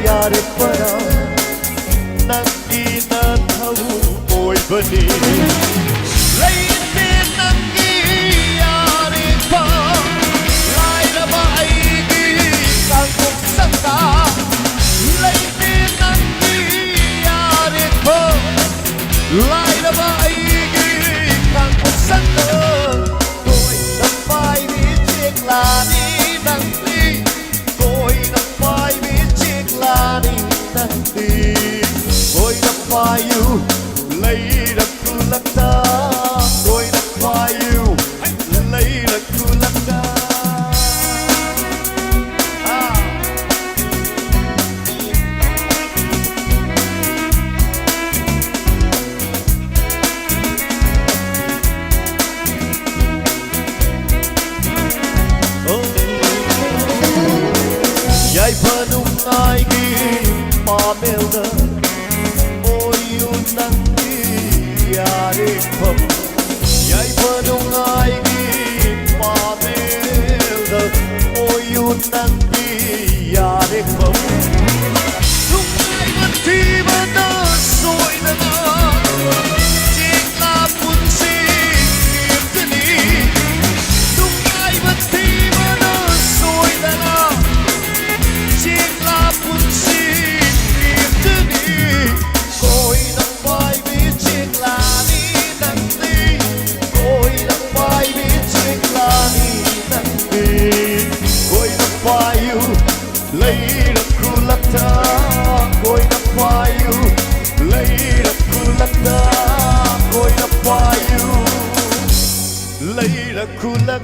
yarekpara nangi na thau oibani leite nangi yarekpa lairaba aigi kangkong sanga leite nangi yarekpa lairaba aigi kangkong sanga koi na pai vi chiếc là đi nắng đi koi na pai vi chiếc là đi nắng đi koi na pai you lấy được cu lắc ta koi na pai you lấy được cu lắc ta Yai panung ai gi pa melda oi unangi yare pam Yai panung ai gi pa melda oi unangi yare pam Lung ai man ti mana soi na chiếc la pun si kim tani Lung ai man ti mana soi na chiếc lá phun xin niềm tin đi coi nắng phai biết chiếc lá đi nắng đi coi nắng phai biết chiếc lá đi nắng đi coi nắng phai yêu lấy được khu lắc ta coi nắng phai yêu lấy được khu lắc ta coi nắng phai yêu lấy được khu lắc